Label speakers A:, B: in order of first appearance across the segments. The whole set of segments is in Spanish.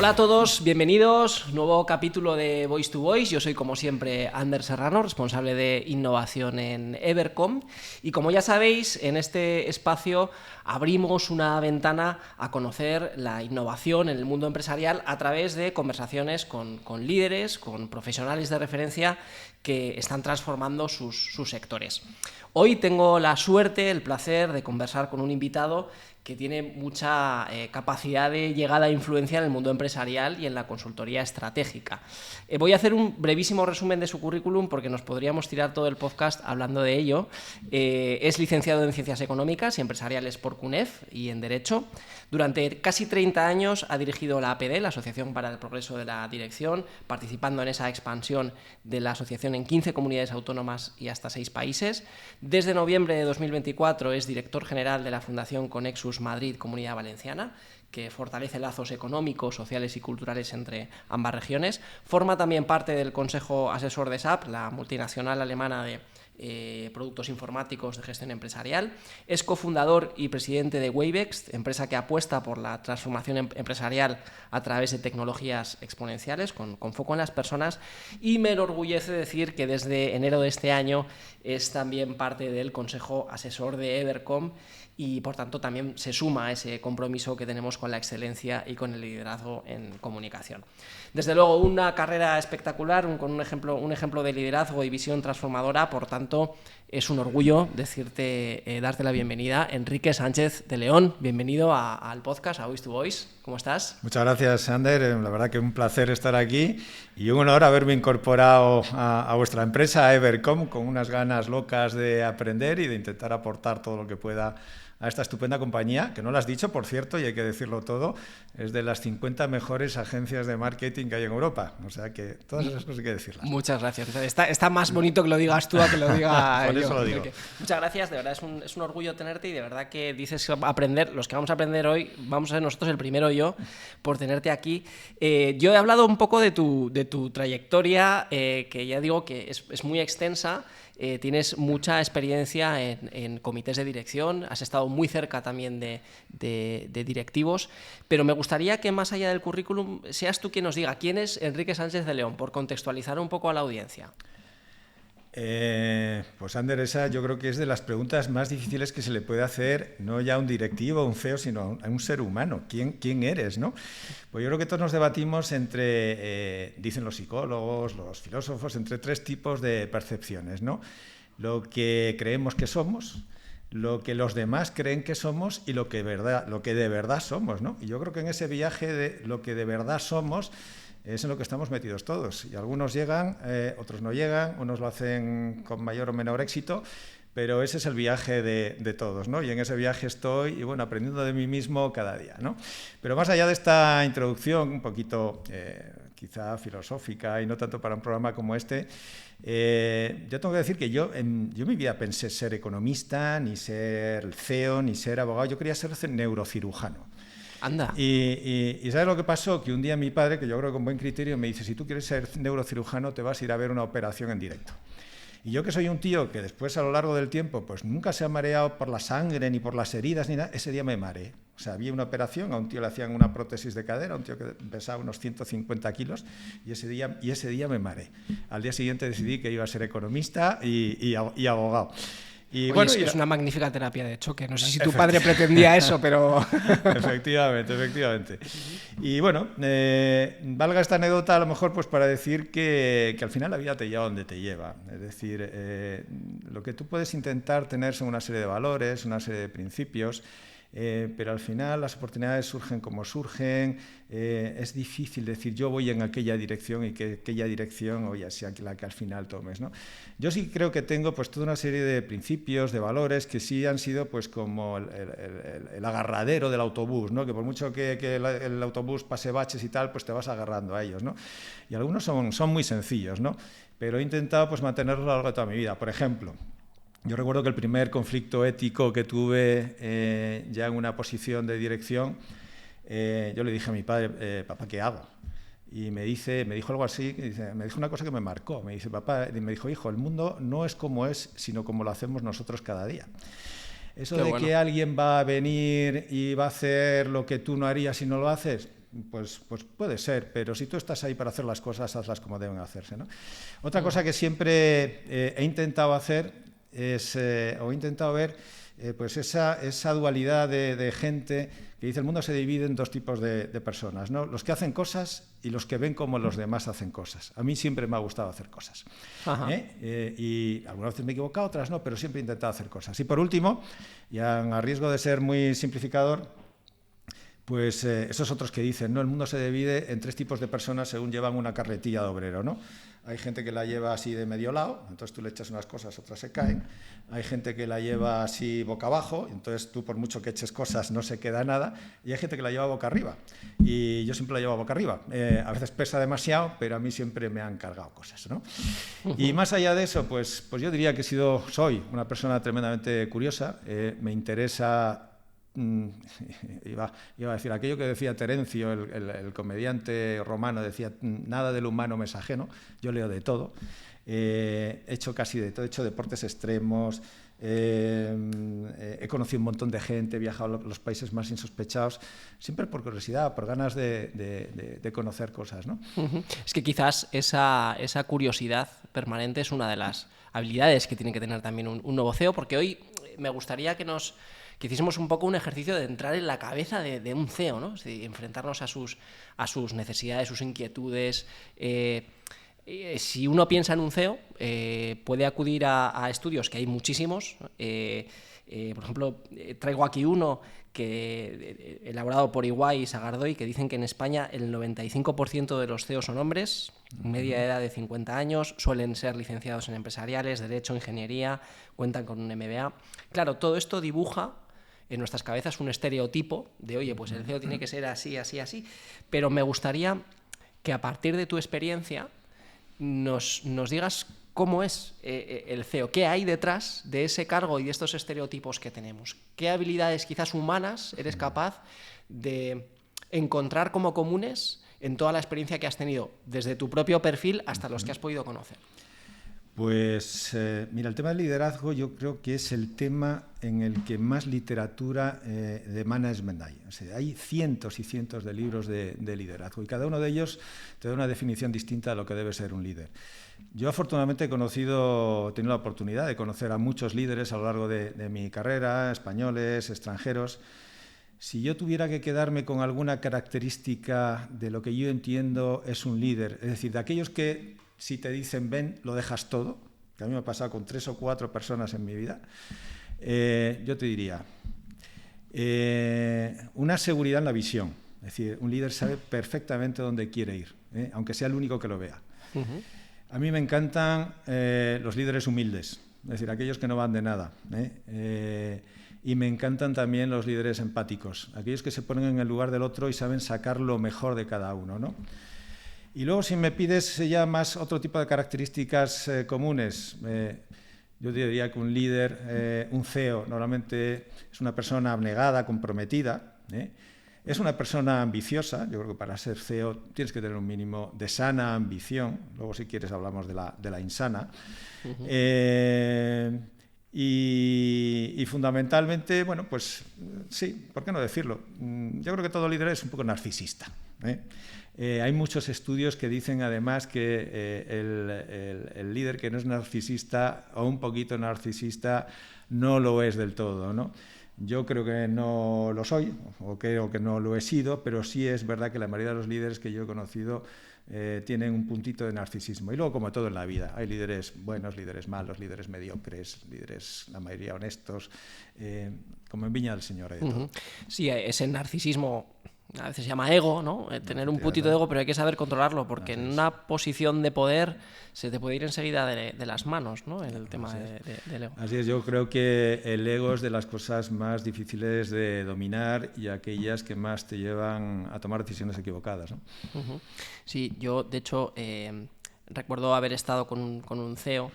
A: Hola a todos, bienvenidos, nuevo capítulo de Voice to Voice. Yo soy como siempre Ander Serrano, responsable de innovación en Evercom, y como ya sabéis, en este espacio abrimos una ventana a conocer la innovación en el mundo empresarial a través de conversaciones con líderes, con profesionales de referencia que están transformando sus sectores. Hoy tengo la suerte, el placer de conversar con un invitado que tiene mucha capacidad de llegada e influencia en el mundo empresarial y en la consultoría estratégica. Voy a hacer un brevísimo resumen de su currículum porque nos podríamos tirar todo el podcast hablando de ello. Es licenciado en Ciencias Económicas y Empresariales por CUNEF y en Derecho. Durante casi 30 años ha dirigido la APD, la Asociación para el Progreso de la Dirección, participando en esa expansión de la asociación en 15 comunidades autónomas y hasta 6 países. Desde noviembre de 2024 es director general de la Fundación Conexus Madrid Comunidad Valenciana, que fortalece lazos económicos, sociales y culturales entre ambas regiones. Forma también parte del Consejo Asesor de SAP, la multinacional alemana de productos informáticos de gestión empresarial. Es cofundador y presidente de Wavex, empresa que apuesta por la transformación empresarial a través de tecnologías exponenciales con foco en las personas, y me enorgullece decir que desde enero de este año es también parte del Consejo Asesor de Evercom y por tanto también se suma a ese compromiso que tenemos con la excelencia y con el liderazgo en comunicación. Desde luego una carrera espectacular, con un ejemplo de liderazgo y visión transformadora. Por tanto, es un orgullo darte la bienvenida. Enrique Sánchez de León, bienvenido al podcast, a Voice to Voice. ¿Cómo estás?
B: Muchas gracias, Ander. La verdad que un placer estar aquí y un honor haberme incorporado a vuestra empresa, a Evercom, con unas ganas locas de aprender y de intentar aportar todo lo que pueda a esta estupenda compañía, que no lo has dicho, por cierto, y hay que decirlo todo, es de las 50 mejores agencias de marketing que hay en Europa. O sea que todas esas cosas hay que decirlas.
A: Muchas gracias. Está más bonito que lo digas tú a que lo diga
B: por
A: yo.
B: Eso lo digo.
A: Muchas gracias, de verdad es un orgullo tenerte, y de verdad que dices aprender, los que vamos a aprender hoy, vamos a ser nosotros el primero yo por tenerte aquí. Yo he hablado un poco de tu trayectoria, que ya digo que es muy extensa. Tienes mucha experiencia en comités de dirección, has estado muy cerca también de directivos, pero me gustaría que más allá del currículum seas tú quien nos diga quién es Enrique Sánchez de León, por contextualizar un poco a la audiencia.
B: Pues Ander, esa yo creo que es de las preguntas más difíciles que se le puede hacer, no ya a un directivo, a un CEO, sino a un ser humano. ¿Quién eres, no? Pues yo creo que todos nos debatimos entre, dicen los psicólogos, los filósofos, entre 3 tipos de percepciones, ¿no? Lo que creemos que somos, lo que los demás creen que somos y lo que de verdad somos, ¿no? Y yo creo que en ese viaje de lo que de verdad somos es en lo que estamos metidos todos. Y algunos llegan, otros no llegan, unos lo hacen con mayor o menor éxito, pero ese es el viaje de todos, ¿no? Y en ese viaje estoy, y bueno, aprendiendo de mí mismo cada día, ¿no? Pero más allá de esta introducción, un poquito quizá filosófica y no tanto para un programa como este, yo tengo que decir que yo en mi vida pensé ser economista, ni ser CEO, ni ser abogado. Yo quería ser neurocirujano.
A: Anda.
B: Y ¿sabes lo que pasó? Que un día mi padre, que yo creo que con buen criterio, me dice: si tú quieres ser neurocirujano, te vas a ir a ver una operación en directo. Y yo, que soy un tío que después, a lo largo del tiempo, pues nunca se ha mareado por la sangre, ni por las heridas, ni nada, ese día me mareé. O sea, había una operación, a un tío le hacían una prótesis de cadera, a un tío que pesaba unos 150 kilos, y ese día me mareé. Al día siguiente decidí que iba a ser economista y abogado.
A: Y bueno, es una magnífica terapia de choque. No sé si tu padre pretendía eso, pero...
B: Efectivamente. Y bueno, valga esta anécdota a lo mejor pues para decir que al final la vida te lleva donde te lleva. Es decir, lo que tú puedes intentar tener son una serie de valores, una serie de principios, pero al final las oportunidades surgen como surgen. Es difícil decir yo voy en aquella dirección y que aquella dirección sea la que al final tomes, ¿no? Yo sí creo que tengo pues toda una serie de principios, de valores que sí han sido pues como el agarradero del autobús, ¿no? Que por mucho que el autobús pase baches y tal, pues te vas agarrando a ellos, ¿no? Y algunos son muy sencillos, ¿no? Pero he intentado pues mantenerlos a lo largo de toda mi vida. Por ejemplo, yo recuerdo que el primer conflicto ético que tuve ya en una posición de dirección, yo le dije a mi padre: papá, ¿qué hago? Y me dijo algo así, me dijo una cosa que me marcó. Me dice: papá, me dijo, hijo, el mundo no es como es, sino como lo hacemos nosotros cada día. Eso de que alguien va a venir y va a hacer lo que tú no harías si no lo haces, pues puede ser, pero si tú estás ahí para hacer las cosas, hazlas como deben hacerse, ¿no? Otra cosa que siempre he intentado hacer o he intentado ver pues esa dualidad de gente que dice el mundo se divide en dos tipos de personas, ¿no? Los que hacen cosas y los que ven cómo los demás hacen cosas. A mí siempre me ha gustado hacer cosas. Y algunas veces me he equivocado, otras no, pero siempre he intentado hacer cosas. Y por último, ya a riesgo de ser muy simplificador, pues esos otros que dicen, ¿no? El mundo se divide en tres tipos de personas según llevan una carretilla de obrero, ¿no? Hay gente que la lleva así de medio lado, entonces tú le echas unas cosas, otras se caen. Hay gente que la lleva así boca abajo, entonces tú por mucho que eches cosas no se queda nada. Y hay gente que la lleva boca arriba, y yo siempre la llevo boca arriba. A veces pesa demasiado, pero a mí siempre me han cargado cosas, ¿no? Y más allá de eso, pues yo diría que soy una persona tremendamente curiosa. Me interesa... Iba a decir aquello que decía Terencio, el comediante romano, decía, nada del humano me es ajeno. Yo leo de todo, he hecho casi de todo, he hecho deportes extremos, he conocido un montón de gente, he viajado a los países más insospechados, siempre por curiosidad, por ganas de conocer cosas, ¿no?
A: Es que quizás esa curiosidad permanente es una de las habilidades que tiene que tener también un nuevo CEO, porque hoy me gustaría que hiciésemos un poco un ejercicio de entrar en la cabeza de un CEO, ¿no? Es decir, enfrentarnos a sus necesidades, sus inquietudes. Si uno piensa en un CEO, puede acudir a estudios, que hay muchísimos. Por ejemplo, traigo aquí uno que elaborado por EY y Sagardoy, que dicen que en España el 95% de los CEOs son hombres, media edad de 50 años, suelen ser licenciados en empresariales, derecho, ingeniería, cuentan con un MBA. Claro, todo esto dibuja en nuestras cabezas un estereotipo de, oye, pues el CEO tiene que ser así, así, así. Pero me gustaría que a partir de tu experiencia nos digas cómo es el CEO, qué hay detrás de ese cargo y de estos estereotipos que tenemos. ¿Qué habilidades quizás humanas eres capaz de encontrar como comunes en toda la experiencia que has tenido, desde tu propio perfil hasta los que has podido conocer?
B: Pues mira, el tema del liderazgo yo creo que es el tema en el que más literatura de management hay. O sea, hay cientos y cientos de libros de liderazgo y cada uno de ellos te da una definición distinta de lo que debe ser un líder. Yo afortunadamente he tenido la oportunidad de conocer a muchos líderes a lo largo de mi carrera, españoles, extranjeros. Si yo tuviera que quedarme con alguna característica de lo que yo entiendo es un líder, es decir, de aquellos que si te dicen ven, lo dejas todo, que a mí me ha pasado con 3 o 4 personas en mi vida, yo te diría, una seguridad en la visión. Es decir, un líder sabe perfectamente dónde quiere ir, aunque sea el único que lo vea. A mí me encantan los líderes humildes, es decir, aquellos que no van de nada. Y me encantan también los líderes empáticos, aquellos que se ponen en el lugar del otro y saben sacar lo mejor de cada uno, ¿no? Y luego, si me pides ya más otro tipo de características comunes, yo diría que un líder, un CEO, normalmente es una persona abnegada, comprometida, es una persona ambiciosa. Yo creo que para ser CEO tienes que tener un mínimo de sana ambición. Luego, si quieres, hablamos de la insana. Y fundamentalmente, bueno, pues sí, ¿por qué no decirlo? Yo creo que todo líder es un poco narcisista. Hay muchos estudios que dicen además que el líder que no es narcisista o un poquito narcisista no lo es del todo, ¿no? Yo creo que no lo soy, o creo que no lo he sido, pero sí es verdad que la mayoría de los líderes que yo he conocido tienen un puntito de narcisismo. Y luego, como todo en la vida, hay líderes buenos, líderes malos, líderes mediocres, líderes, la mayoría, honestos, como en Viña del Señor hay de todo.
A: Sí, ese narcisismo a veces se llama ego, ¿no? Tener un puntito de ego, pero hay que saber controlarlo, porque en una posición de poder se te puede ir enseguida de las manos, ¿no? El tema del ego.
B: Así es, yo creo que el ego es de las cosas más difíciles de dominar y aquellas que más te llevan a tomar decisiones equivocadas, ¿no?
A: Sí, yo de hecho recuerdo haber estado con un CEO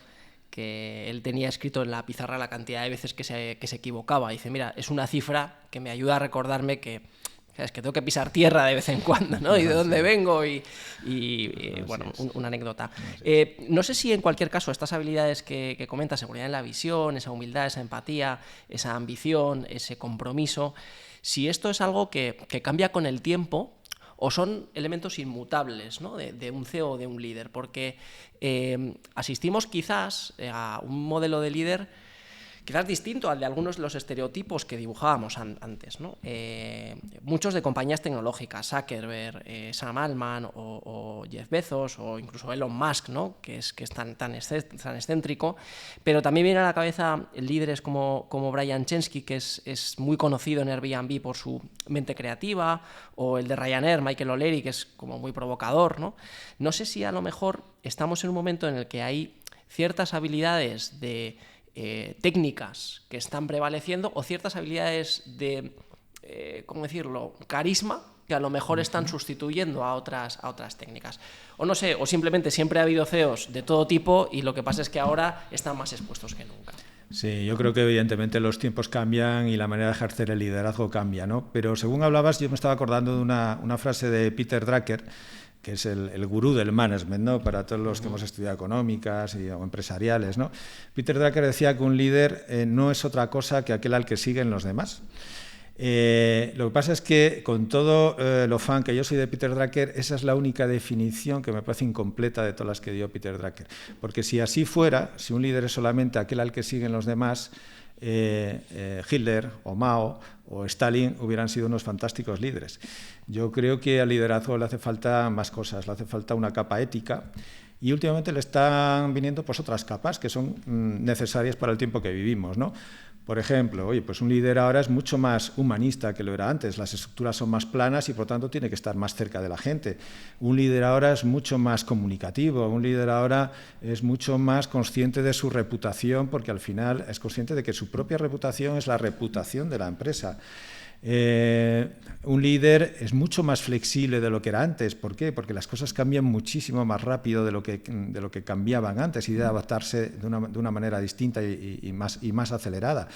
A: que él tenía escrito en la pizarra la cantidad de veces que se equivocaba. Dice, mira, es una cifra que me ayuda a recordarme que es que tengo que pisar tierra de vez en cuando, ¿no? Y de dónde vengo bueno, una anécdota. No sé si en cualquier caso estas habilidades que comentas, seguridad en la visión, esa humildad, esa empatía, esa ambición, ese compromiso, si esto es algo que cambia con el tiempo o son elementos inmutables, ¿no? de un CEO o de un líder, porque asistimos quizás a un modelo de líder quizás distinto al de algunos de los estereotipos que dibujábamos antes, ¿no? Muchos de compañías tecnológicas, Zuckerberg, Sam Altman o Jeff Bezos o incluso Elon Musk, ¿no? que es tan excéntrico, pero también viene a la cabeza líderes como Brian Chesky, que es muy conocido en Airbnb por su mente creativa, o el de Ryanair, Michael O'Leary, que es como muy provocador, ¿no? No sé si a lo mejor estamos en un momento en el que hay ciertas habilidades técnicas que están prevaleciendo o ciertas habilidades de, ¿cómo decirlo?, carisma que a lo mejor están sustituyendo a otras técnicas. O no sé, o simplemente siempre ha habido CEOs de todo tipo y lo que pasa es que ahora están más expuestos que nunca.
B: Sí, yo creo que evidentemente los tiempos cambian y la manera de ejercer el liderazgo cambia, ¿no? Pero según hablabas, yo me estaba acordando de una frase de Peter Drucker, que es el gurú del management, ¿no? Para todos los que hemos estudiado económicas o empresariales, ¿no? Peter Drucker decía que un líder no es otra cosa que aquel al que siguen los demás. Lo que pasa es que con todo lo fan que yo soy de Peter Drucker, esa es la única definición que me parece incompleta de todas las que dio Peter Drucker. Porque si así fuera, si un líder es solamente aquel al que siguen los demás, Hitler o Mao o Stalin hubieran sido unos fantásticos líderes. Yo creo que al liderazgo le hace falta más cosas, le hace falta una capa ética y últimamente le están viniendo pues otras capas que son necesarias para el tiempo que vivimos, ¿no? Por ejemplo, oye, pues un líder ahora es mucho más humanista que lo era antes, las estructuras son más planas y por tanto tiene que estar más cerca de la gente. Un líder ahora es mucho más comunicativo, un líder ahora es mucho más consciente de su reputación porque al final es consciente de que su propia reputación es la reputación de la empresa. Un líder es mucho más flexible de lo que era antes. ¿Por qué? Porque las cosas cambian muchísimo más rápido de lo que cambiaban antes y de adaptarse de una manera distinta y más acelerada.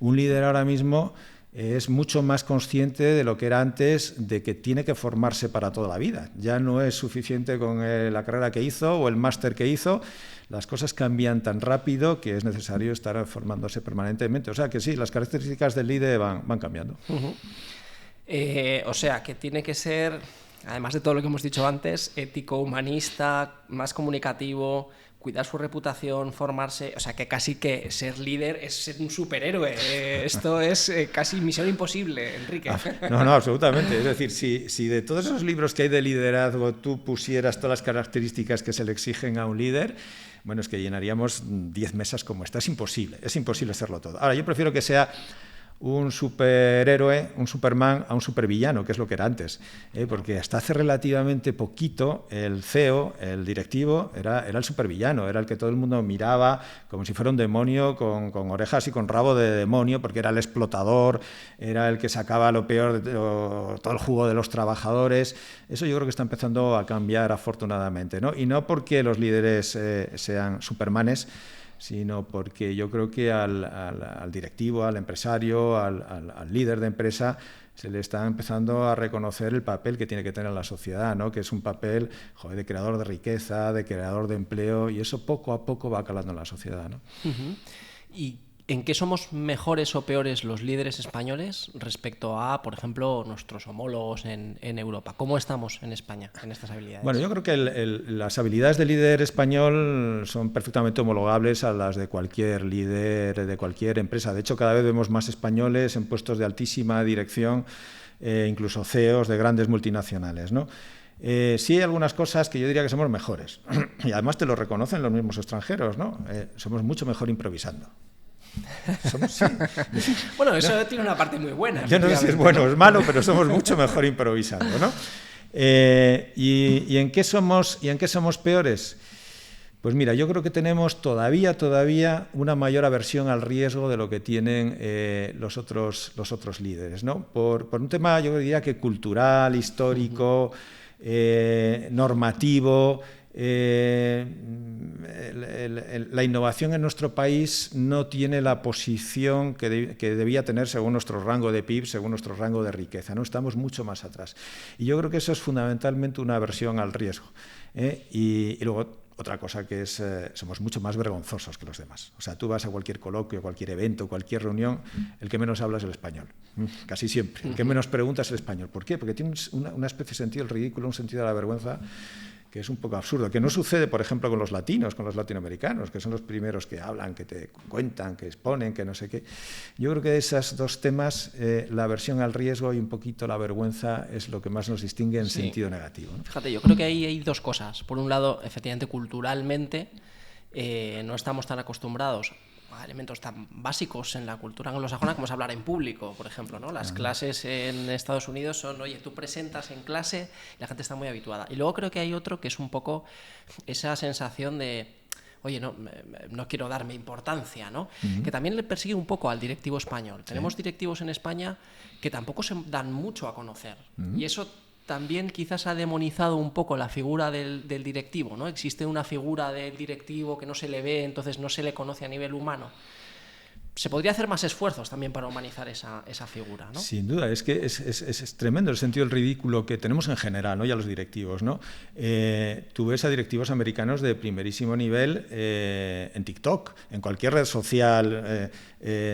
B: Un líder ahora mismo es mucho más consciente de lo que era antes, de que tiene que formarse para toda la vida. Ya no es suficiente con la carrera que hizo o el máster que hizo. Las cosas cambian tan rápido que es necesario estar formándose permanentemente. O sea que sí, las características del líder van cambiando.
A: O sea que tiene que ser, además de todo lo que hemos dicho antes, ético, humanista, más comunicativo, cuidar su reputación, formarse. O sea que casi que ser líder es ser un superhéroe. Esto es casi misión imposible, Enrique.
B: No, absolutamente. Es decir, si de todos esos libros que hay de liderazgo tú pusieras todas las características que se le exigen a un líder, bueno, es que llenaríamos 10 mesas como esta. Es imposible hacerlo todo. Ahora, yo prefiero que sea un superhéroe, un Superman, a un supervillano, que es lo que era antes. Porque hasta hace relativamente poquito el CEO, el directivo, era el supervillano, era el que todo el mundo miraba como si fuera un demonio con orejas y con rabo de demonio, porque era el explotador, era el que sacaba lo peor, todo el jugo de los trabajadores. Eso yo creo que está empezando a cambiar afortunadamente, ¿no? Y no porque los líderes sean supermanes, sino porque yo creo que al directivo, al empresario, al líder de empresa, se le está empezando a reconocer el papel que tiene que tener en la sociedad, ¿no? Que es un papel, de creador de riqueza, de creador de empleo, y eso poco a poco va calando en la sociedad, ¿no?
A: ¿Y en qué somos mejores o peores los líderes españoles respecto a, por ejemplo, nuestros homólogos en Europa? ¿Cómo estamos en España en estas habilidades?
B: Bueno, yo creo que las habilidades del líder español son perfectamente homologables a las de cualquier líder de cualquier empresa. De hecho, cada vez vemos más españoles en puestos de altísima dirección, incluso CEOs de grandes multinacionales, ¿no? Sí hay algunas cosas que yo diría que somos mejores. Y además te lo reconocen los mismos extranjeros, ¿no? Somos mucho mejor improvisando. Sí.
A: Bueno, eso tiene una parte muy buena.
B: Yo no sé si es bueno o es malo, pero somos mucho mejor improvisando, ¿no? ¿Y en qué somos peores? Pues mira, yo creo que tenemos todavía una mayor aversión al riesgo de lo que tienen los otros líderes, ¿no? Por un tema, yo diría que cultural, histórico, normativo. La innovación en nuestro país no tiene la posición que debía tener según nuestro rango de PIB, según nuestro rango de riqueza, ¿no? Estamos mucho más atrás. Y yo creo que eso es fundamentalmente una aversión al riesgo, Y luego, otra cosa que es, somos mucho más vergonzosos que los demás. O sea, tú vas a cualquier coloquio, cualquier evento, cualquier reunión, el que menos habla es el español, casi siempre. El que menos pregunta es el español. ¿Por qué? Porque tiene una especie de sentido del ridículo, un sentido de la vergüenza, que es un poco absurdo, que no sucede, por ejemplo, con los latinos, con los latinoamericanos, que son los primeros que hablan, que te cuentan, que exponen, que no sé qué. Yo creo que de esos dos temas, la aversión al riesgo y un poquito la vergüenza es lo que más nos distingue en sentido negativo, ¿no?
A: Fíjate, yo creo que ahí hay dos cosas. Por un lado, efectivamente, culturalmente, no estamos tan acostumbrados a elementos tan básicos en la cultura anglosajona como es hablar en público, por ejemplo, ¿no? Las clases en Estados Unidos son, oye, tú presentas en clase y la gente está muy habituada. Y luego creo que hay otro que es un poco esa sensación de, oye, no quiero darme importancia, ¿no? Que también le persigue un poco al directivo español. Tenemos directivos en España que tampoco se dan mucho a conocer. Y eso también quizás ha demonizado un poco la figura del directivo, ¿no? Existe una figura del directivo que no se le ve, entonces no se le conoce a nivel humano. Se podría hacer más esfuerzos también para humanizar esa figura, ¿no?
B: Sin duda, es que es tremendo el sentido del ridículo que tenemos en general, ¿no? Y a los directivos, ¿no? Tú ves a directivos americanos de primerísimo nivel en TikTok, en cualquier red social,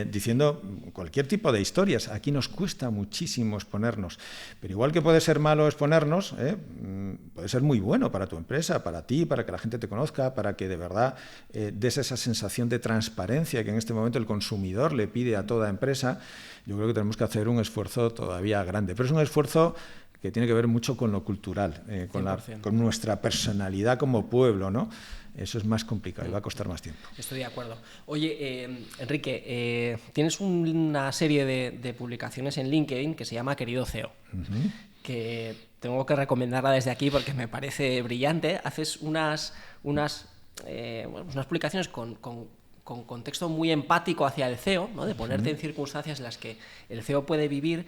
B: diciendo cualquier tipo de historias. Aquí nos cuesta muchísimo exponernos, pero igual que puede ser malo exponernos, puede ser muy bueno para tu empresa, para ti, para que la gente te conozca, para que de verdad des esa sensación de transparencia que en este momento el consumidor le pide a toda empresa. Yo creo que tenemos que hacer un esfuerzo todavía grande, pero es un esfuerzo que tiene que ver mucho con lo cultural, con nuestra personalidad como pueblo, ¿no? Eso es más complicado y va a costar más tiempo.
A: Estoy de acuerdo. Oye, Enrique, tienes una serie de publicaciones en LinkedIn que se llama Querido CEO, que tengo que recomendarla desde aquí porque me parece brillante. Haces unas publicaciones con contexto muy empático hacia el CEO, ¿no? De ponerte en circunstancias en las que el CEO puede vivir,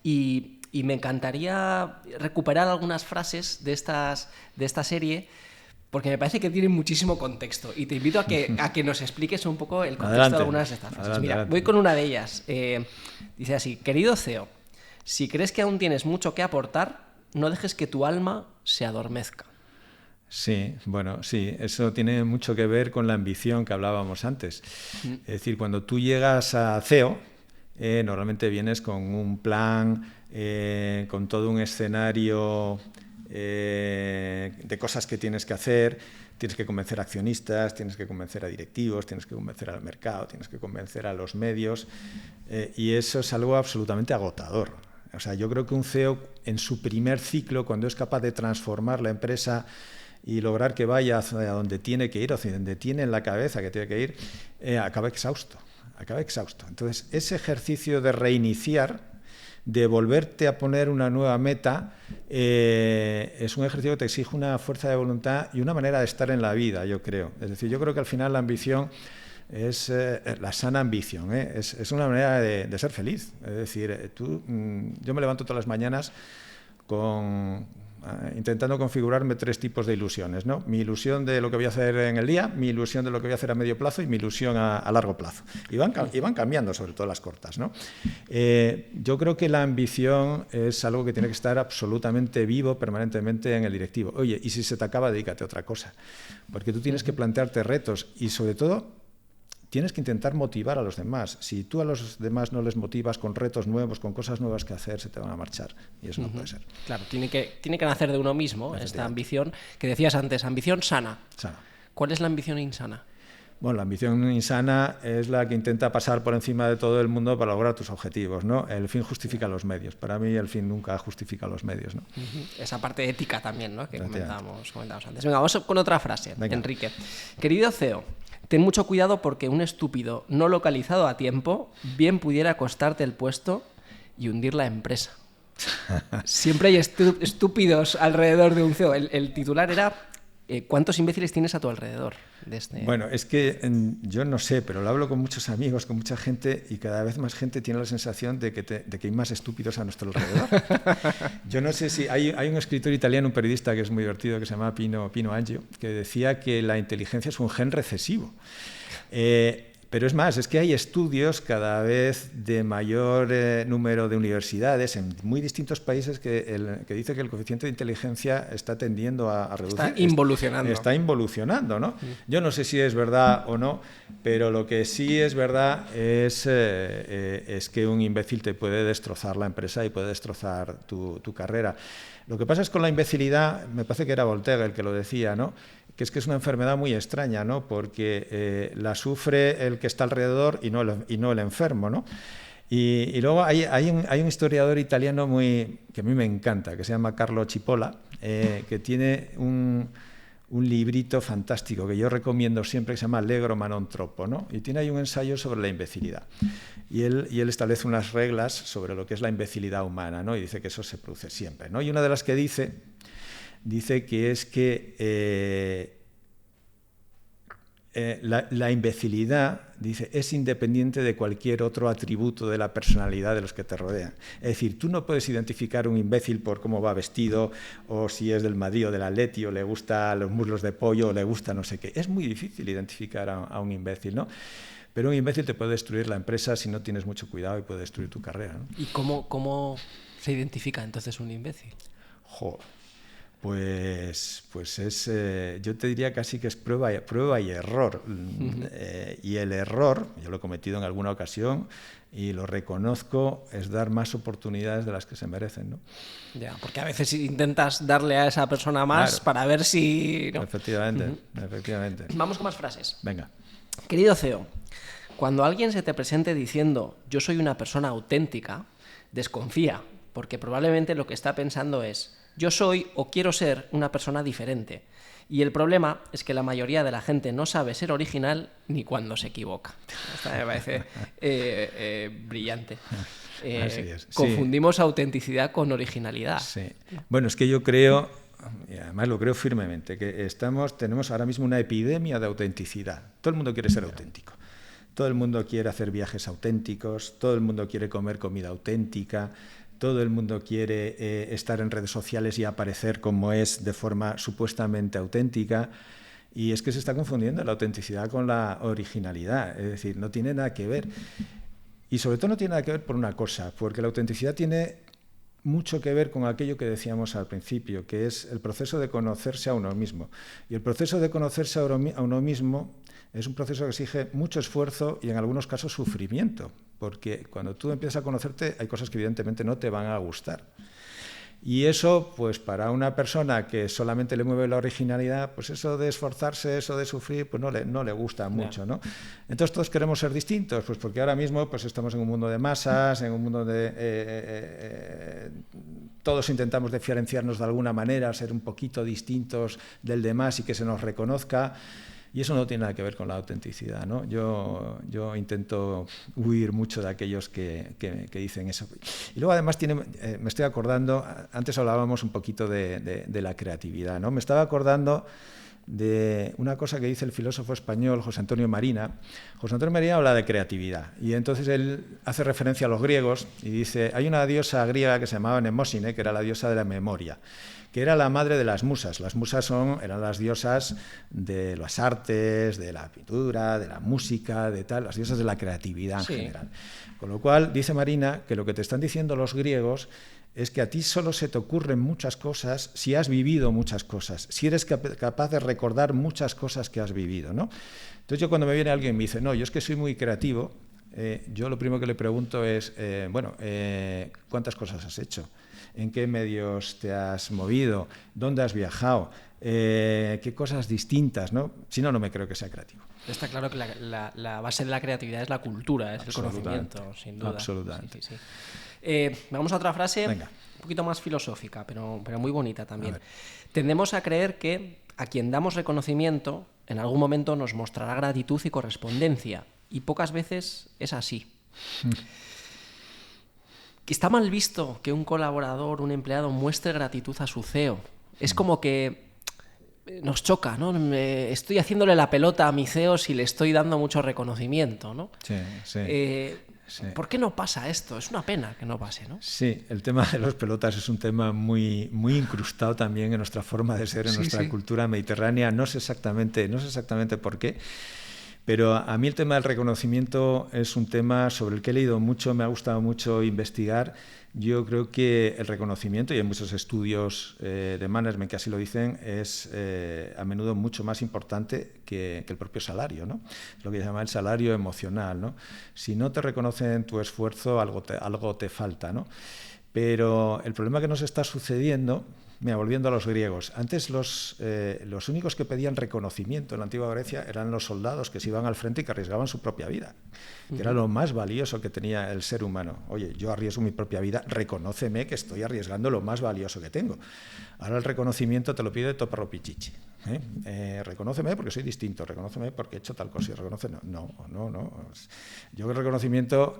A: y me encantaría recuperar algunas frases de esta serie porque me parece que tienen muchísimo contexto y te invito a que nos expliques un poco el contexto de algunas de estas frases. Mira, voy con una de ellas. Dice así: querido CEO, si crees que aún tienes mucho que aportar, no dejes que tu alma se adormezca.
B: Sí, bueno, sí, eso tiene mucho que ver con la ambición que hablábamos antes. Es decir, cuando tú llegas a CEO, normalmente vienes con un plan, con todo un escenario de cosas que tienes que hacer. Tienes que convencer a accionistas, tienes que convencer a directivos, tienes que convencer al mercado, tienes que convencer a los medios, y eso es algo absolutamente agotador. O sea, yo creo que un CEO en su primer ciclo, cuando es capaz de transformar la empresa y lograr que vaya hacia donde tiene que ir, hacia donde tiene en la cabeza que tiene que ir, acaba exhausto. Entonces, ese ejercicio de reiniciar, de volverte a poner una nueva meta, es un ejercicio que te exige una fuerza de voluntad y una manera de estar en la vida, yo creo. Es decir, yo creo que al final la ambición es la sana ambición, es una manera de ser feliz. Es decir, yo me levanto todas las mañanas intentando configurarme 3 tipos de ilusiones, ¿no? Mi ilusión de lo que voy a hacer en el día, mi ilusión de lo que voy a hacer a medio plazo y mi ilusión a largo plazo. Y van cambiando, sobre todo las cortas, ¿no? Yo creo que la ambición es algo que tiene que estar absolutamente vivo permanentemente en el directivo. Oye, y si se te acaba, dedícate a otra cosa. Porque tú tienes que plantearte retos y, sobre todo, tienes que intentar motivar a los demás. Si tú a los demás no les motivas con retos nuevos, con cosas nuevas que hacer, se te van a marchar. Y eso no puede ser.
A: Claro, tiene que nacer de uno mismo esta ambición que decías antes, ambición sana. ¿Cuál es la ambición insana?
B: Bueno, la ambición insana es la que intenta pasar por encima de todo el mundo para lograr tus objetivos, ¿no? El fin justifica los medios. Para mí el fin nunca justifica los medios, ¿no?
A: Esa parte ética también, ¿no? Que comentábamos antes. Venga, vamos con otra frase. Venga. Enrique. Querido CEO, ten mucho cuidado porque un estúpido no localizado a tiempo bien pudiera costarte el puesto y hundir la empresa. Siempre hay estúpidos alrededor de un CEO. El titular era ¿cuántos imbéciles tienes a tu alrededor?
B: Bueno, es que yo no sé, pero lo hablo con muchos amigos, con mucha gente, y cada vez más gente tiene la sensación de que hay más estúpidos a nuestro alrededor. Yo no sé si... Hay un escritor italiano, un periodista que es muy divertido, que se llama Pino Angio, que decía que la inteligencia es un gen recesivo. Pero es más, es que hay estudios cada vez de mayor número de universidades en muy distintos países que dice que el coeficiente de inteligencia está tendiendo a reducir.
A: Está involucionando.
B: Está involucionando, ¿no? Yo no sé si es verdad o no, pero lo que sí es verdad es que un imbécil te puede destrozar la empresa y puede destrozar tu carrera. Lo que pasa es con la imbecilidad, me parece que era Voltaire el que lo decía, ¿no? Que es una enfermedad muy extraña, ¿no? Porque la sufre el que está alrededor y no el enfermo, ¿no? Y luego hay un historiador italiano que a mí me encanta, que se llama Carlo Cipolla, que tiene un librito fantástico que yo recomiendo siempre, que se llama Allegro ma non troppo, ¿no? Y tiene ahí un ensayo sobre la imbecilidad. Y él establece unas reglas sobre lo que es la imbecilidad humana, ¿no? Y dice que eso se produce siempre, ¿no? Y una de las que dice que es que la imbecilidad, dice, es independiente de cualquier otro atributo de la personalidad de los que te rodean. Es decir, tú no puedes identificar un imbécil por cómo va vestido, o si es del Madrid o del Atleti, o le gusta los muslos de pollo, o le gusta no sé qué. Es muy difícil identificar a un imbécil, ¿no? Pero un imbécil te puede destruir la empresa si no tienes mucho cuidado y puede destruir tu carrera, ¿no?
A: ¿Y cómo se identifica entonces un imbécil?
B: Pues es, yo te diría casi que es prueba y error. Y el error, yo lo he cometido en alguna ocasión y lo reconozco, es dar más oportunidades de las que se merecen, ¿no?
A: Ya, porque a veces intentas darle a esa persona más, claro, para ver si... ¿no?
B: Efectivamente, efectivamente.
A: Vamos con más frases.
B: Venga.
A: Querido CEO, cuando alguien se te presente diciendo yo soy una persona auténtica, desconfía, porque probablemente lo que está pensando es yo soy o quiero ser una persona diferente. Y el problema es que la mayoría de la gente no sabe ser original ni cuando se equivoca. Esta me parece brillante.
B: Así es.
A: Confundimos autenticidad con originalidad.
B: Sí. Bueno, es que yo creo, y además lo creo firmemente, que tenemos ahora mismo una epidemia de autenticidad. Todo el mundo quiere ser auténtico. Todo el mundo quiere hacer viajes auténticos, todo el mundo quiere comer comida auténtica, todo el mundo quiere estar en redes sociales y aparecer como es de forma supuestamente auténtica. Y es que se está confundiendo la autenticidad con la originalidad. Es decir, no tiene nada que ver. Y sobre todo no tiene nada que ver por una cosa, porque la autenticidad tiene mucho que ver con aquello que decíamos al principio, que es el proceso de conocerse a uno mismo. Y el proceso de conocerse a uno mismo es un proceso que exige mucho esfuerzo y en algunos casos sufrimiento, porque cuando tú empiezas a conocerte hay cosas que evidentemente no te van a gustar. Y eso, pues para una persona que solamente le mueve la originalidad, pues eso de esforzarse, eso de sufrir, pues no le gusta mucho, ¿no? Entonces todos queremos ser distintos, pues porque ahora mismo pues estamos en un mundo de masas, en un mundo de... todos intentamos diferenciarnos de alguna manera, ser un poquito distintos del demás y que se nos reconozca. Y eso no tiene nada que ver con la autenticidad, ¿no? Yo intento huir mucho de aquellos que dicen eso. Y luego además me estoy acordando, antes hablábamos un poquito de la creatividad, ¿no? Me estaba acordando de una cosa que dice el filósofo español José Antonio Marina. José Antonio Marina habla de creatividad y entonces él hace referencia a los griegos y dice, hay una diosa griega que se llamaba Mnemósine, que era la diosa de la memoria, que era la madre de las musas. Las musas eran las diosas de las artes, de la pintura, de la música, de tal, las diosas de la creatividad en general. Con lo cual, dice Marina, que lo que te están diciendo los griegos es que a ti solo se te ocurren muchas cosas si has vivido muchas cosas, si eres capaz de recordar muchas cosas que has vivido, ¿no? Entonces yo cuando me viene alguien y me dice, no, yo es que soy muy creativo, yo lo primero que le pregunto es, ¿cuántas cosas has hecho? ¿En qué medios te has movido? ¿Dónde has viajado? ¿Qué cosas distintas, ¿no? Si no, no me creo que sea creativo.
A: Está claro que la base de la creatividad es la cultura, es el conocimiento, sin duda.
B: Absolutamente.
A: Sí. Vamos a otra frase.
B: Venga.
A: Un poquito más filosófica, pero muy bonita también. Tendemos a creer que a quien damos reconocimiento en algún momento nos mostrará gratitud y correspondencia, y pocas veces es así. Que está mal visto que un colaborador, un empleado muestre gratitud a su CEO. Es como que nos choca, ¿no? Estoy haciéndole la pelota a mi CEO si le estoy dando mucho reconocimiento, ¿no?
B: Sí.
A: Sí. ¿Por qué no pasa esto? Es una pena que no pase, ¿no?
B: Sí, el tema de los pelotas es un tema muy, muy incrustado también en nuestra forma de ser, en nuestra cultura mediterránea. No sé exactamente por qué, Pero a mí el tema del reconocimiento es un tema sobre el que he leído mucho, me ha gustado mucho investigar. Yo creo que el reconocimiento, y hay muchos estudios de management que así lo dicen, es a menudo mucho más importante que el propio salario, ¿no? Es lo que se llama el salario emocional, ¿no? Si no te reconocen tu esfuerzo, algo te falta, ¿no? Pero el problema que nos está sucediendo, mira, volviendo a los griegos, antes los únicos que pedían reconocimiento en la antigua Grecia eran los soldados que se iban al frente y que arriesgaban su propia vida, que era lo más valioso que tenía el ser humano. Oye, yo arriesgo mi propia vida, reconóceme que estoy arriesgando lo más valioso que tengo. Ahora el reconocimiento te lo pide Toparropichichi. Reconóceme porque soy distinto, reconóceme porque he hecho tal cosa y reconóceme. No. Yo creo que el reconocimiento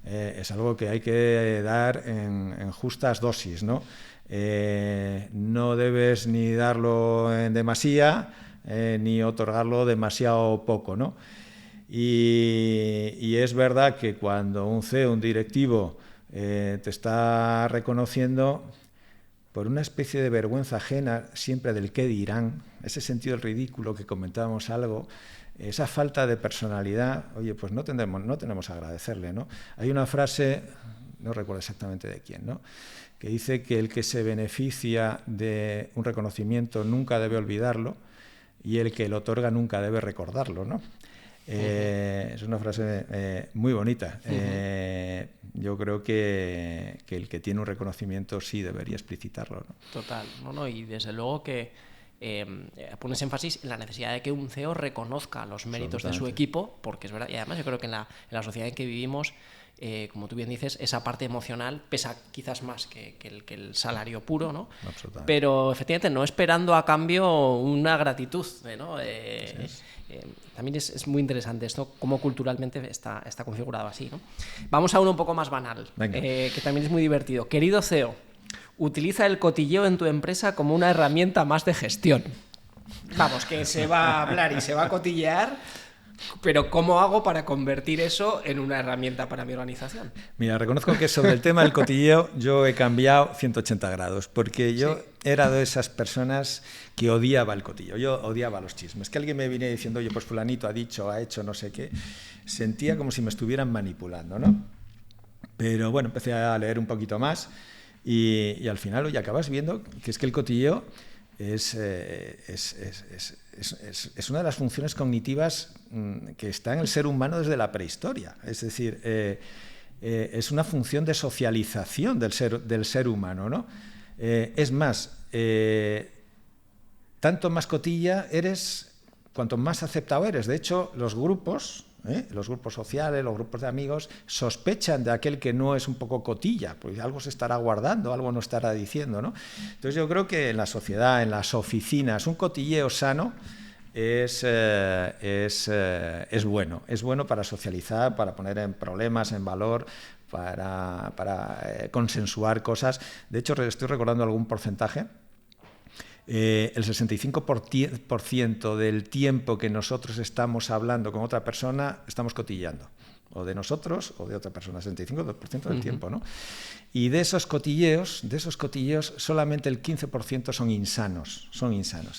B: es algo que hay que dar en justas dosis, ¿no? No debes ni darlo en demasía ni otorgarlo demasiado poco, ¿no? Y es verdad que cuando un CEO, un directivo, te está reconociendo por una especie de vergüenza ajena siempre del qué dirán, ese sentido del ridículo que comentábamos algo, esa falta de personalidad, oye, pues no tenemos a agradecerle, ¿no? Hay una frase, no recuerdo exactamente de quién, ¿no?, que dice que el que se beneficia de un reconocimiento nunca debe olvidarlo y el que lo otorga nunca debe recordarlo, ¿no? Es una frase muy bonita. Yo creo que el que tiene un reconocimiento sí debería explicitarlo, ¿no?
A: Total, y desde luego que pones énfasis en la necesidad de que un CEO reconozca los méritos de su equipo, porque es verdad, y además yo creo que en la sociedad en que vivimos, como tú bien dices, esa parte emocional pesa quizás más que el salario puro, ¿no? Pero efectivamente no esperando a cambio una gratitud, ¿no? También es muy interesante esto, cómo culturalmente está configurado así, ¿no? Vamos a uno un poco más banal, que también es muy divertido. Querido CEO, utiliza el cotilleo en tu empresa como una herramienta más de gestión. Vamos, que se va a hablar y se va a cotillear, pero ¿cómo hago para convertir eso en una herramienta para mi organización?
B: Mira, reconozco que sobre el tema del cotilleo yo he cambiado 180 grados, porque yo era de esas personas que odiaba el cotilleo, yo odiaba los chismes. Que alguien me viniera diciendo, oye, pues fulanito ha dicho, ha hecho, no sé qué, sentía como si me estuvieran manipulando, ¿no? Pero bueno, empecé a leer un poquito más y al final, oye, acabas viendo que es que el cotilleo es una de las funciones cognitivas que está en el ser humano desde la prehistoria. Es decir, es una función de socialización del ser humano, ¿no? Es más, tanto más cotilla eres, cuanto más aceptado eres. De hecho, los grupos sociales, los grupos de amigos, sospechan de aquel que no es un poco cotilla, pues algo se estará guardando, algo no estará diciendo, ¿no? Entonces yo creo que en la sociedad, en las oficinas, un cotilleo sano es bueno para socializar, para poner en problemas en valor, para consensuar cosas. De hecho, estoy recordando algún porcentaje. El 65% del tiempo que nosotros estamos hablando con otra persona estamos cotilleando, o de nosotros o de otra persona, 65% del tiempo, ¿no? Y de esos cotilleos, solamente el 15% son insanos.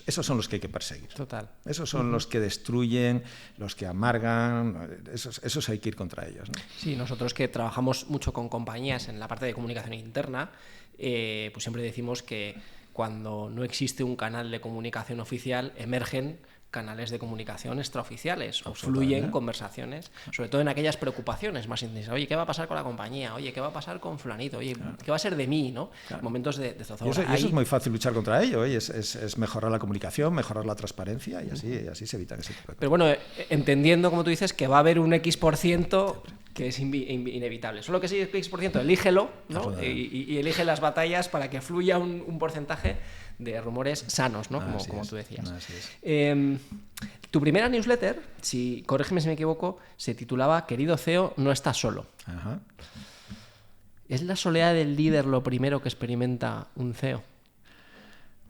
B: Esos son los que hay que perseguir.
A: Total.
B: Esos son los que destruyen, los que amargan, esos hay que ir contra ellos, ¿no?
A: Sí, nosotros que trabajamos mucho con compañías en la parte de comunicación interna, pues siempre decimos que cuando no existe un canal de comunicación oficial, emergen canales de comunicación extraoficiales o fluyen conversaciones, sobre todo en aquellas preocupaciones más intensas. Oye, ¿qué va a pasar con la compañía? Oye, ¿qué va a pasar con fulanito? Oye, ¿qué va a ser de mí? ¿No? Momentos de zozobra.
B: Y eso es muy fácil luchar contra ello, ¿eh? Es mejorar la comunicación, mejorar la transparencia y así se evita ese tipo de cosas.
A: Pero bueno, entendiendo, como tú dices, que va a haber un X% que es inevitable. Solo que ese X%, elígelo, ¿no? y elige las batallas para que fluya un porcentaje de rumores sanos, ¿no? Como tú decías. Tu primera newsletter, corrígeme si me equivoco, se titulaba Querido CEO, no estás solo.
B: Ajá.
A: ¿Es la soledad del líder lo primero que experimenta un CEO?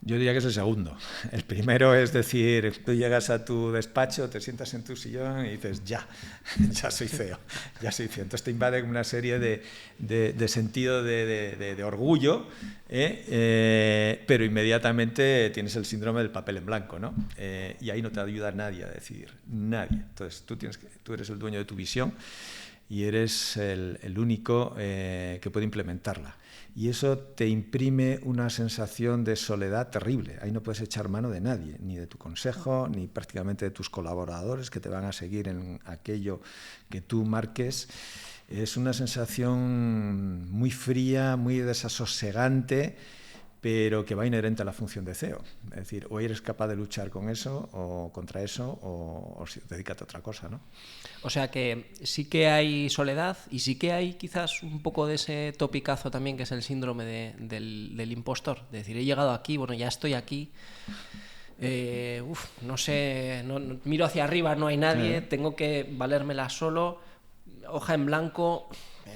B: Yo diría que es el segundo. El primero es decir, tú llegas a tu despacho, te sientas en tu sillón y dices, ya soy CEO, ya soy CEO. Entonces te invade una serie de sentido de orgullo, pero inmediatamente tienes el síndrome del papel en blanco, ¿no? Y ahí no te ayuda nadie a decidir, nadie. Entonces tú eres el dueño de tu visión y eres el único que puede implementarla. Y eso te imprime una sensación de soledad terrible. Ahí no puedes echar mano de nadie, ni de tu consejo, ni prácticamente de tus colaboradores que te van a seguir en aquello que tú marques. Es una sensación muy fría, muy desasosegante, pero que va inherente a la función de CEO. Es decir, o eres capaz de luchar con eso, o contra eso, o dedícate a otra cosa, ¿no?
A: O sea que sí que hay soledad y sí que hay quizás un poco de ese topicazo también que es el síndrome del impostor. Es decir, he llegado aquí, bueno, ya estoy aquí, no sé, miro hacia arriba, no hay nadie, tengo que valérmela solo, hoja en blanco.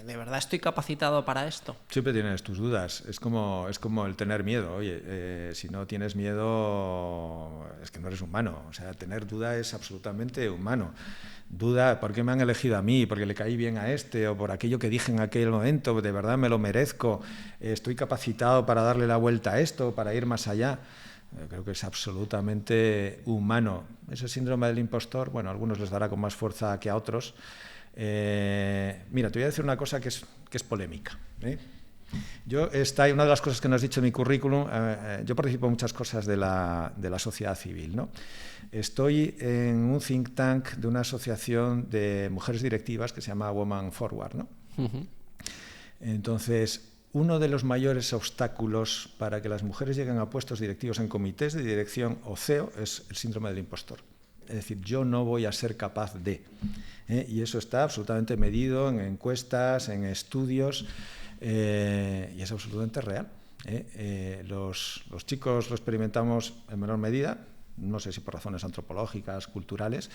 A: ¿De verdad estoy capacitado para esto?
B: Siempre tienes tus dudas. Es como el tener miedo. Oye, si no tienes miedo, es que no eres humano. O sea, tener duda es absolutamente humano. Duda, ¿por qué me han elegido a mí? ¿Porque le caí bien a este? ¿O por aquello que dije en aquel momento? ¿De verdad me lo merezco? ¿Estoy capacitado para darle la vuelta a esto? ¿Para ir más allá? Creo que es absolutamente humano. Ese síndrome del impostor, bueno, a algunos les dará con más fuerza que a otros. Mira, te voy a decir una cosa que es polémica. Una de las cosas que nos has dicho en mi currículum, yo participo en muchas cosas de la sociedad civil, ¿no? Estoy en un think tank de una asociación de mujeres directivas que se llama Women Forward, ¿no? Uh-huh. Entonces, uno de los mayores obstáculos para que las mujeres lleguen a puestos directivos en comités de dirección o CEO es el síndrome del impostor. Es decir, yo no voy a ser capaz de. Y eso está absolutamente medido en encuestas, en estudios, y es absolutamente real. Los chicos lo experimentamos en menor medida, no sé si por razones antropológicas, culturales,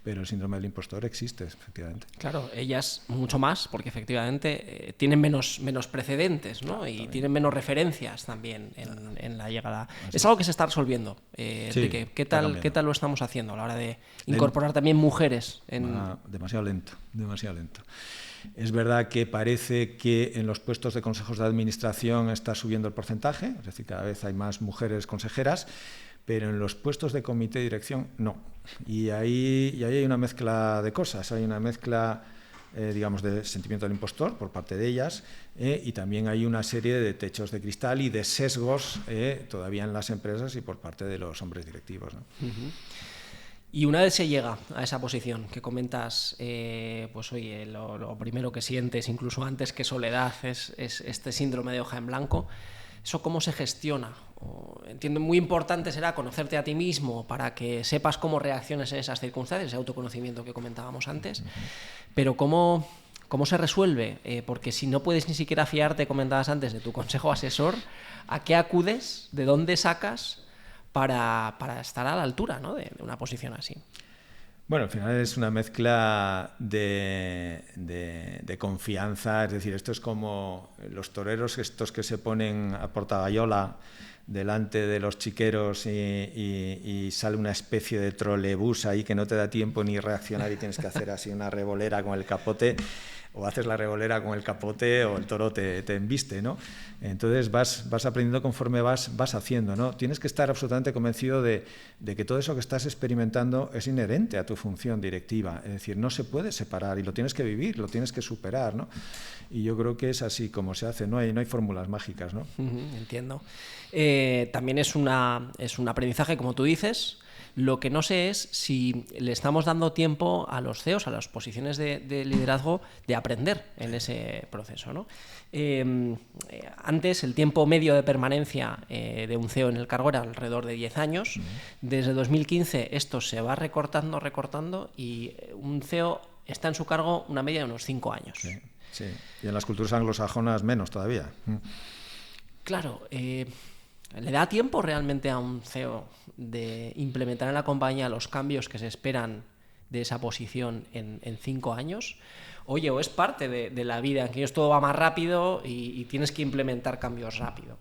B: pero el síndrome del impostor existe, efectivamente.
A: Claro, ellas mucho más, porque efectivamente tienen menos precedentes, ¿no? Claro, y también tienen menos referencias también en la llegada. Así es algo que se está resolviendo. Enrique, ¿qué tal lo estamos haciendo a la hora de incorporar también mujeres?
B: Demasiado lento. Es verdad que parece que en los puestos de consejos de administración está subiendo el porcentaje, es decir, cada vez hay más mujeres consejeras, pero en los puestos de comité de dirección no. Y ahí hay una mezcla de cosas, hay una mezcla, digamos, de sentimiento del impostor por parte de ellas, y también hay una serie de techos de cristal y de sesgos todavía en las empresas y por parte de los hombres directivos, ¿no?
A: Uh-huh. Y una vez se llega a esa posición que comentas, pues oye, lo primero que sientes, incluso antes que soledad, es este síndrome de hoja en blanco. ¿Eso cómo se gestiona? Entiendo, muy importante será conocerte a ti mismo para que sepas cómo reacciones en esas circunstancias, ese autoconocimiento que comentábamos antes, pero ¿cómo se resuelve? Porque si no puedes ni siquiera fiarte, comentabas antes, de tu consejo asesor, ¿a qué acudes? ¿De dónde sacas para estar a la altura, ¿no? de una posición así?
B: Bueno, al final es una mezcla de confianza, es decir, esto es como los toreros estos que se ponen a portagayola delante de los chiqueros y sale una especie de trolebús ahí que no te da tiempo ni reaccionar y tienes que hacer así una revolera con el capote, o haces la revolera con el capote o el toro te embiste, ¿no? Entonces vas aprendiendo conforme vas haciendo, ¿no? Tienes que estar absolutamente convencido de que todo eso que estás experimentando es inherente a tu función directiva, es decir, no se puede separar y lo tienes que vivir, lo tienes que superar, ¿no? Y yo creo que es así como se hace, no hay fórmulas mágicas, ¿no?
A: Entiendo. También es un aprendizaje, como tú dices. Lo que no sé es si le estamos dando tiempo a los CEOs, a las posiciones de liderazgo, de aprender en ese proceso, ¿no? Antes el tiempo medio de permanencia de un CEO en el cargo era alrededor de 10 años. Desde 2015 esto se va recortando y un CEO está en su cargo una media de unos 5 años.
B: Sí. Y en las culturas anglosajonas menos todavía.
A: Claro, ¿le da tiempo realmente a un CEO de implementar en la compañía los cambios que se esperan de esa posición en 5 años? Oye, o es parte de la vida, en que todo va más rápido y tienes que implementar cambios rápido.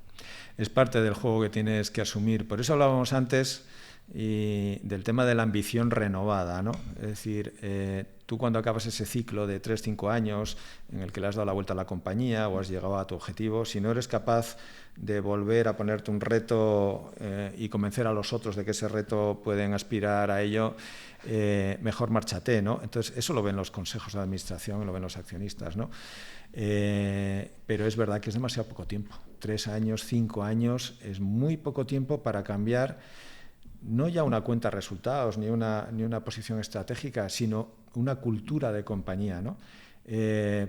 B: Es parte del juego que tienes que asumir. Por eso hablábamos antes del tema de la ambición renovada, ¿no? Es decir, tú cuando acabas ese ciclo de 3-5 años en el que le has dado la vuelta a la compañía o has llegado a tu objetivo, si no eres capaz de volver a ponerte un reto y convencer a los otros de que ese reto pueden aspirar a ello, mejor márchate, ¿no? Entonces, eso lo ven los consejos de administración, lo ven los accionistas, ¿no? Pero es verdad que es demasiado poco tiempo. 3 años, 5 años es muy poco tiempo para cambiar no ya una cuenta de resultados ni una posición estratégica, sino una cultura de compañía, ¿no?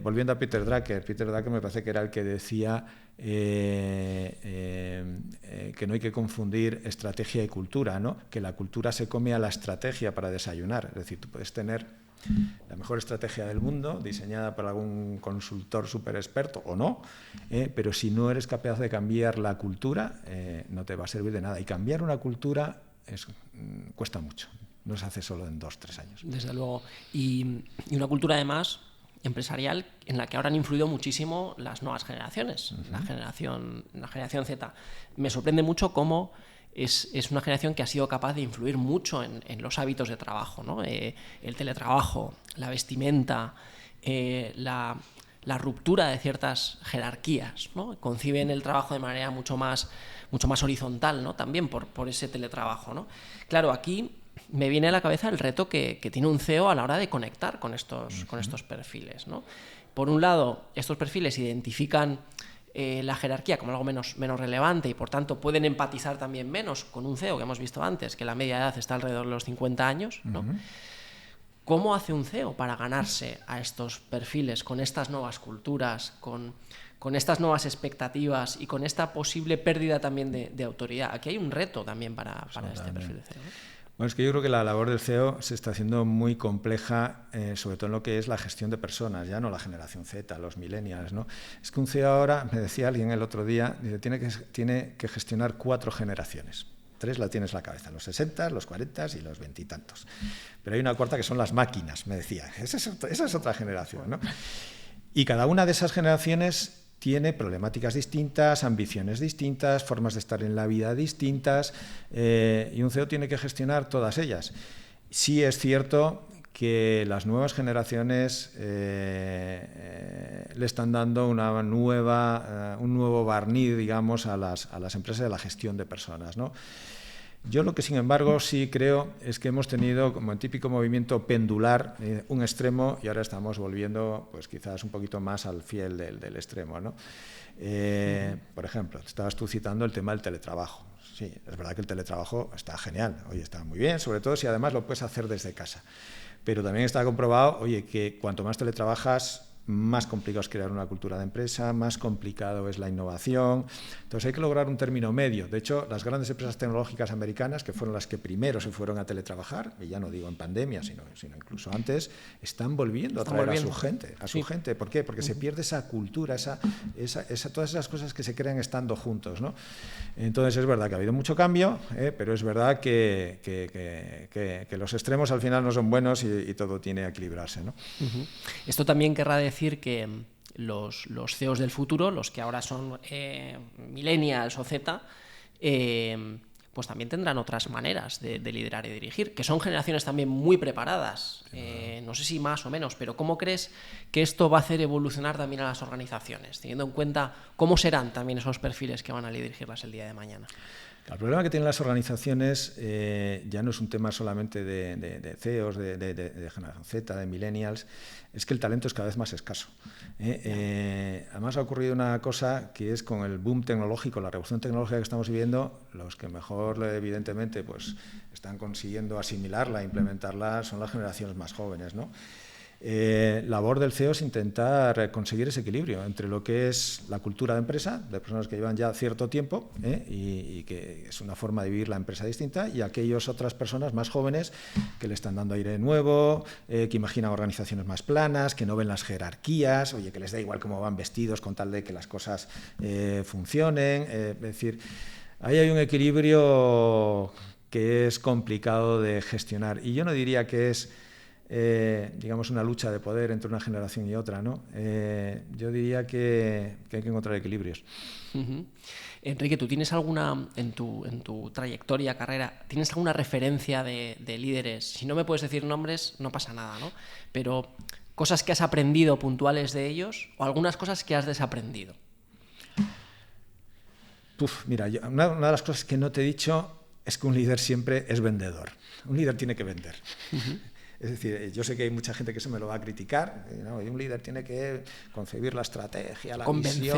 B: Volviendo a Peter Drucker me parece que era el que decía que no hay que confundir estrategia y cultura, ¿no? Que la cultura se come a la estrategia para desayunar. Es decir, tú puedes tener la mejor estrategia del mundo, diseñada por algún consultor súper experto o no, pero si no eres capaz de cambiar la cultura, no te va a servir de nada. Y cambiar una cultura cuesta mucho, no se hace solo en 2-3 años.
A: Desde luego. Y una cultura además empresarial en la que ahora han influido muchísimo las nuevas generaciones, la generación Z. Me sorprende mucho cómo es una generación que ha sido capaz de influir mucho en los hábitos de trabajo, ¿no? El teletrabajo, la vestimenta, la ruptura de ciertas jerarquías, ¿no? Conciben el trabajo de manera mucho más horizontal, ¿no? También por ese teletrabajo, ¿no? Claro, aquí me viene a la cabeza el reto que tiene un CEO a la hora de conectar con estos perfiles, ¿no? Por un lado, estos perfiles identifican la jerarquía como algo menos relevante y por tanto pueden empatizar también menos con un CEO que hemos visto antes, que la media edad está alrededor de los 50 años, ¿no? ¿Cómo hace un CEO para ganarse a estos perfiles con estas nuevas culturas, con estas nuevas expectativas y con esta posible pérdida también de autoridad? Aquí hay un reto también para este perfil de CEO, ¿no?
B: Bueno, es que yo creo que la labor del CEO se está haciendo muy compleja, sobre todo en lo que es la gestión de personas, ya no la generación Z, los millennials, ¿no? Es que un CEO ahora, me decía alguien el otro día, dice, tiene que gestionar 4 generaciones. 3 la tienes en la cabeza, los 60, los 40 y los 20 y tantos. Pero hay una cuarta que son las máquinas, me decía. Esa es otra generación, ¿no? Y cada una de esas generaciones tiene problemáticas distintas, ambiciones distintas, formas de estar en la vida distintas, y un CEO tiene que gestionar todas ellas. Sí es cierto que las nuevas generaciones le están dando un nuevo barniz, digamos, a las empresas de la gestión de personas, ¿no? Yo lo que, sin embargo, sí creo es que hemos tenido, como el típico movimiento pendular, un extremo y ahora estamos volviendo, pues quizás un poquito más al fiel del extremo, ¿no? Por ejemplo, estabas tú citando el tema del teletrabajo. Sí, es verdad que el teletrabajo está genial, oye, está muy bien, sobre todo si además lo puedes hacer desde casa. Pero también está comprobado, oye, que cuanto más teletrabajas, más complicado es crear una cultura de empresa, más complicado es la innovación. Entonces hay que lograr un término medio. De hecho, las grandes empresas tecnológicas americanas, que fueron las que primero se fueron a teletrabajar, y ya no digo en pandemia, sino incluso antes, están volviendo a traer a su gente. ¿Por qué? Porque se pierde esa cultura, todas esas cosas que se crean estando juntos, ¿no? Entonces es verdad que ha habido mucho cambio, pero es verdad que los extremos al final no son buenos y todo tiene que equilibrarse, ¿no?
A: Esto también querrá decir que los CEOs del futuro, los que ahora son millennials o Z, pues también tendrán otras maneras de liderar y dirigir, que son generaciones también muy preparadas, no sé si más o menos, pero ¿cómo crees que esto va a hacer evolucionar también a las organizaciones, teniendo en cuenta cómo serán también esos perfiles que van a dirigirlas el día de mañana?
B: El problema que tienen las organizaciones ya no es un tema solamente de CEOs, de generación Z, de millennials, es que el talento es cada vez más escaso. Además ha ocurrido una cosa que es con el boom tecnológico, la revolución tecnológica que estamos viviendo, los que mejor evidentemente pues, están consiguiendo asimilarla, implementarla, son las generaciones más jóvenes, ¿no? Labor del CEO es intentar conseguir ese equilibrio entre lo que es la cultura de empresa, de personas que llevan ya cierto tiempo y que es una forma de vivir la empresa distinta, y aquellas otras personas más jóvenes que le están dando aire nuevo, que imaginan organizaciones más planas, que no ven las jerarquías, oye, que les da igual cómo van vestidos con tal de que las cosas funcionen. Es decir, ahí hay un equilibrio que es complicado de gestionar, y yo no diría que es digamos, una lucha de poder entre una generación y otra, ¿no? Yo diría que hay que encontrar equilibrios.
A: Enrique, ¿tú tienes alguna, en tu trayectoria, carrera, tienes alguna referencia de líderes? Si no me puedes decir nombres, no pasa nada, ¿no? Pero cosas que has aprendido puntuales de ellos o algunas cosas que has desaprendido.
B: Mira, una de las cosas que no te he dicho es que un líder siempre es vendedor. Un líder tiene que vender. Es decir, yo sé que hay mucha gente que se me lo va a criticar, ¿no? Y un líder tiene que concebir la estrategia, la visión.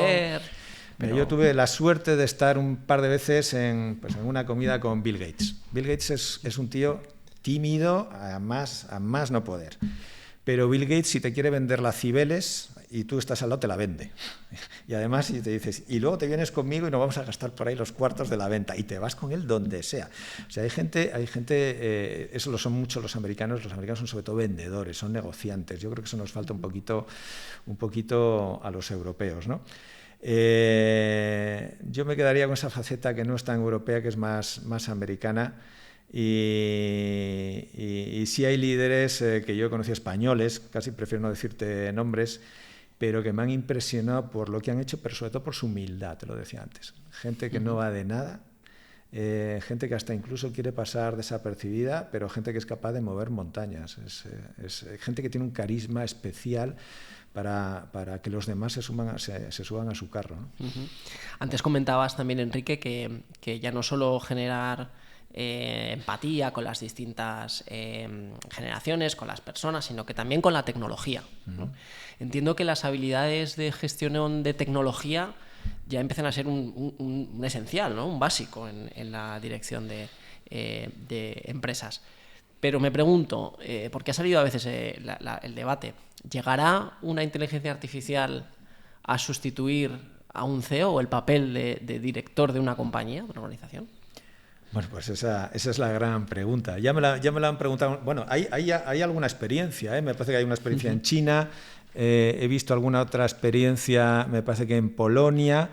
B: Pero yo tuve la suerte de estar un par de veces en una comida con Bill Gates. Bill Gates es un tío tímido a más no poder. Pero Bill Gates, si te quiere vender la Cibeles y tú estás al lado, te la vende. Y además, si te dices, y luego te vienes conmigo y nos vamos a gastar por ahí los cuartos de la venta, y te vas con él donde sea. O sea, hay gente, eso lo son mucho los americanos son sobre todo vendedores, son negociantes. Yo creo que eso nos falta un poquito a los europeos, ¿no? Yo me quedaría con esa faceta que no es tan europea, que es más americana. Y sí hay líderes que yo he conocido españoles, casi prefiero no decirte nombres, pero que me han impresionado por lo que han hecho, pero sobre todo por su humildad, te lo decía antes. Gente que no va de nada, gente que hasta incluso quiere pasar desapercibida, pero gente que es capaz de mover montañas. Es gente que tiene un carisma especial para que los demás se suban a su carro, ¿no?
A: Antes comentabas también, Enrique, que ya no solo generar empatía con las distintas generaciones, con las personas, sino que también con la tecnología, ¿no? Entiendo que las habilidades de gestión de tecnología ya empiezan a ser un esencial, ¿no? Un básico en la dirección de empresas. Pero me pregunto, porque ha salido a veces el debate, ¿llegará una inteligencia artificial a sustituir a un CEO o el papel de director de una compañía, de una organización?
B: Bueno, pues esa es la gran pregunta. Ya me la han preguntado. Bueno, hay alguna experiencia, ¿eh? Me parece que hay una experiencia en China, he visto alguna otra experiencia, me parece que en Polonia,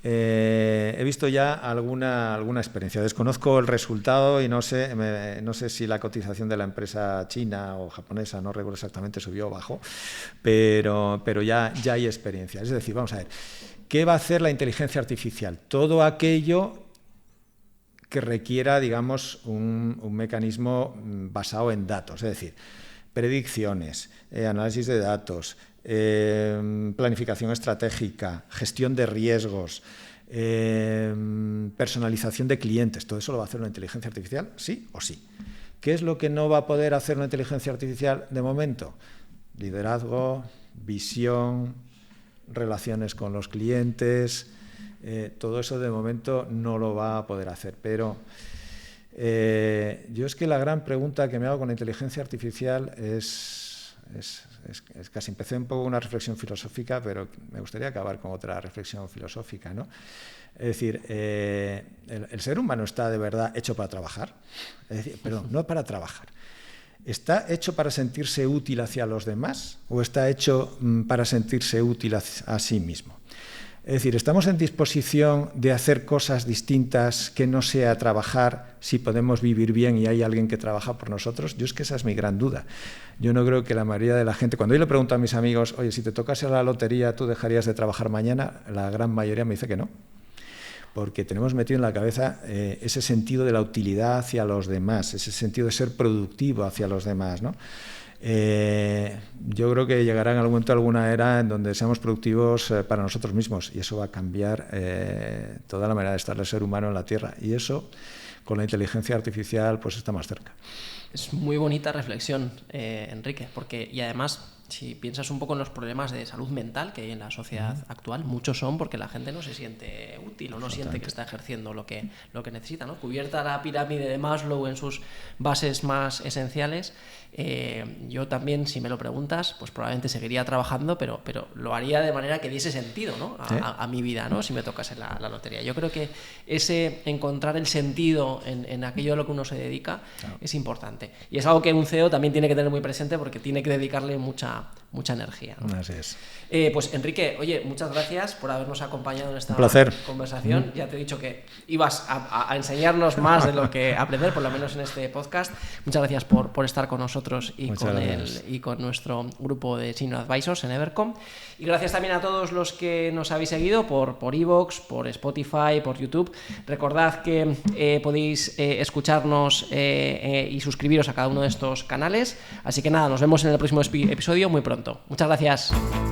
B: he visto ya alguna experiencia. Desconozco el resultado y no sé si la cotización de la empresa china o japonesa, no recuerdo exactamente, subió o bajó, pero ya hay experiencia. Es decir, vamos a ver, ¿qué va a hacer la inteligencia artificial? Todo aquello que requiera, digamos, un mecanismo basado en datos, es decir, predicciones, análisis de datos, planificación estratégica, gestión de riesgos, personalización de clientes. Todo eso lo va a hacer una inteligencia artificial, sí o sí. ¿Qué es lo que no va a poder hacer una inteligencia artificial de momento? Liderazgo, visión, relaciones con los clientes. Todo eso de momento no lo va a poder hacer, pero yo es que la gran pregunta que me hago con la inteligencia artificial es casi, empecé un poco una reflexión filosófica, pero me gustaría acabar con otra reflexión filosófica, ¿no? Es decir, ¿el ser humano está de verdad hecho para trabajar? Es decir, perdón, no para trabajar. ¿Está hecho para sentirse útil hacia los demás o está hecho para sentirse útil a sí mismo? Es decir, ¿estamos en disposición de hacer cosas distintas que no sea trabajar si podemos vivir bien y hay alguien que trabaja por nosotros? Yo es que esa es mi gran duda. Yo no creo que la mayoría de la gente, cuando yo le pregunto a mis amigos, oye, si te tocase la lotería, ¿tú dejarías de trabajar mañana? La gran mayoría me dice que no. Porque tenemos metido en la cabeza ese sentido de la utilidad hacia los demás, ese sentido de ser productivo hacia los demás, ¿no? Yo creo que llegará en algún momento alguna era en donde seamos productivos para nosotros mismos y eso va a cambiar toda la manera de estar el ser humano en la Tierra y eso con la inteligencia artificial pues está más cerca.
A: Es muy bonita reflexión, Enrique, porque y además si piensas un poco en los problemas de salud mental que hay en la sociedad actual, muchos son porque la gente no se siente útil o no siente que está ejerciendo lo que necesita, ¿no? Cubierta la pirámide de Maslow en sus bases más esenciales, yo también, si me lo preguntas, pues probablemente seguiría trabajando, pero lo haría de manera que diese sentido, ¿no? a mi vida, ¿no? Si me tocase la lotería. Yo creo que ese encontrar el sentido en aquello a lo que uno se dedica es importante. Y es algo que un CEO también tiene que tener muy presente porque tiene que dedicarle mucha mucha energía, ¿no?
B: Así es.
A: Pues Enrique, oye, muchas gracias por habernos acompañado en esta conversación. Ya te he dicho que ibas a enseñarnos más de lo que aprender, por lo menos en este podcast. Muchas gracias por estar con nosotros y con nuestro grupo de Senior Advisors en Evercom. Y gracias también a todos los que nos habéis seguido por iVoox, por Spotify, por YouTube. Recordad que podéis escucharnos y suscribiros a cada uno de estos canales. Así que nada, nos vemos en el próximo episodio muy pronto. Muchas gracias.